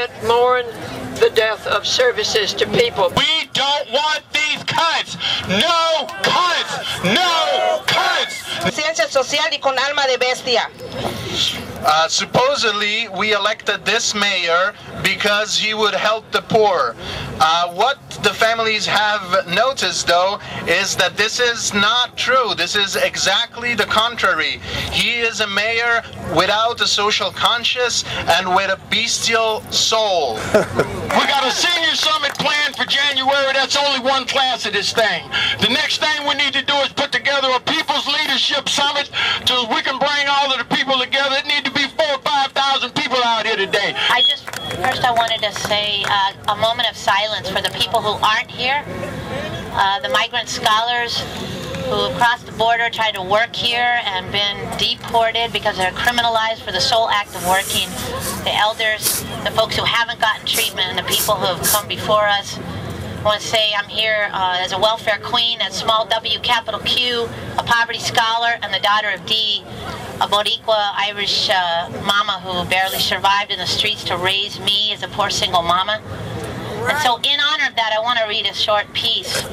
can't mourn the death of services to people. We don't want these cuts. No cuts. No cuts. Ciencia social y con alma de bestia. Supposedly, we elected this mayor because he would help the poor. What the families have noticed, though, is that this is not true. This is exactly the contrary. He is a mayor without a social conscience and with a bestial soul. We got a senior summit planned for January. That's only one class of this thing. The next thing we need to do is put together a people's leadership summit so we can bring all of the people together. It need to be 4,000 or 5,000 people out here today. First I wanted to say a moment of silence for the people who aren't here. The migrant scholars who have crossed the border, tried to work here and been deported because they're criminalized for the sole act of working. The elders, the folks who haven't gotten treatment, and the people who have come before us. I want to say I'm here as a welfare queen, a small W, capital Q, a poverty scholar, and the daughter of D, a Boricua Irish mama who barely survived in the streets to raise me as a poor single mama. And so in honor of that, I want to read a short piece.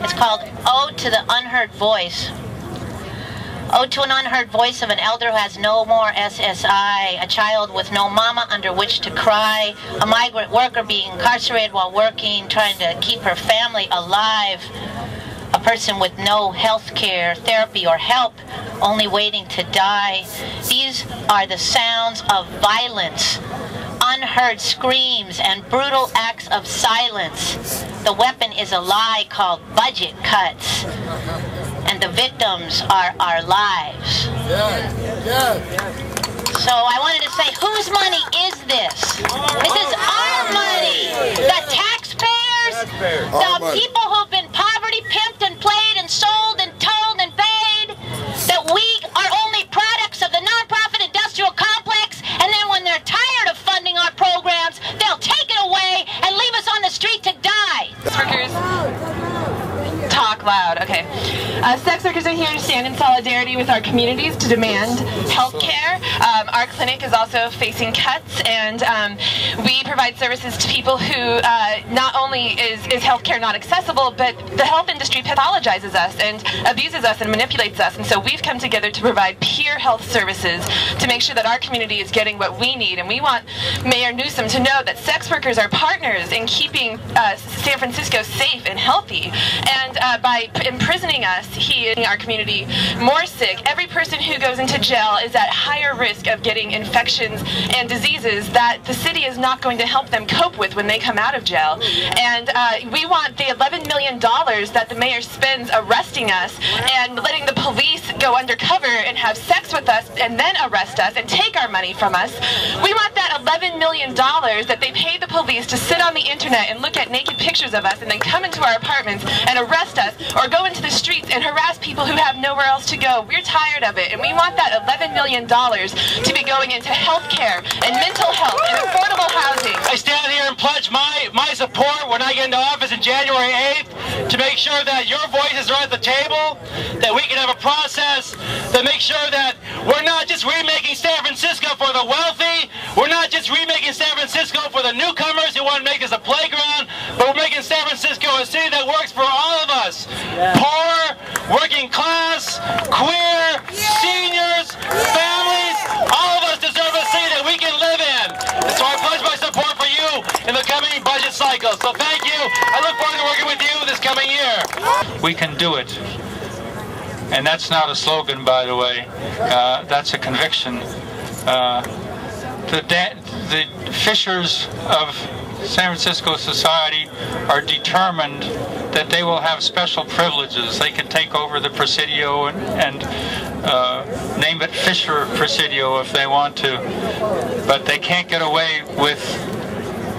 It's called Ode to the Unheard Voice. Ode to an unheard voice of an elder who has no more SSI, a child with no mama under which to cry, a migrant worker being incarcerated while working, trying to keep her family alive, a person with no health care, therapy, or help, only waiting to die. These are the sounds of violence, unheard screams, and brutal acts of silence. The weapon is a lie called budget cuts. And the victims are our lives. So I wanted to say, whose money is this? This is our money. The taxpayers, the people who've been poverty pimped and played and sold and told and paid, that we are only products of the nonprofit industrial complex, and then when they're tired of funding our programs, they'll take it away and leave us on the street to die. Workers, talk loud. Okay. Sex workers are here to stand in solidarity with our communities to demand health care. Our clinic is also facing cuts, and we provide services to people who not only is health care not accessible, but the health industry pathologizes us and abuses us and manipulates us. And so we've come together to provide peer health services to make sure that our community is getting what we need. And we want Mayor Newsom to know that sex workers are partners in keeping San Francisco safe and healthy. And by imprisoning us, he is making our community more sick. Every person who goes into jail is at higher risk of getting infections and diseases that the city is not going to help them cope with when they come out of jail. And we want the $11 million that the mayor spends arresting us and letting the police go undercover and have sex with us and then arrest us and take our money from us. We want that $11 million that they pay the police to sit on the internet and look at naked pictures of us and then come into our apartments and arrest us or go into the streets and harass people who have nowhere else to go. We're tired of it, and we want that $11 million to be going into health care and mental health and affordable housing. I stand here and pledge my support when I get into office in January 8th to make sure that your voices are at the table, that we can have a process that makes sure that we're not just remaking San Francisco for the wealthy, we're not just remaking San Francisco for the newcomers who want to make this a playground, but we're making San Francisco a city that works for all of us. Poor, working class, queer, seniors, families, all of us deserve a city that we can live in. And so I pledge my support for you in the coming budget cycle. So thank you. I look forward to working with you this coming year. We can do it. And that's not a slogan, by the way. That's a conviction. The fishers of San Francisco society are determined that they will have special privileges. They can take over the Presidio and name it Fisher Presidio if they want to, but they can't get away with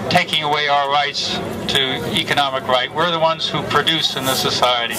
taking away our rights to economic right. We're the ones who produce in the society.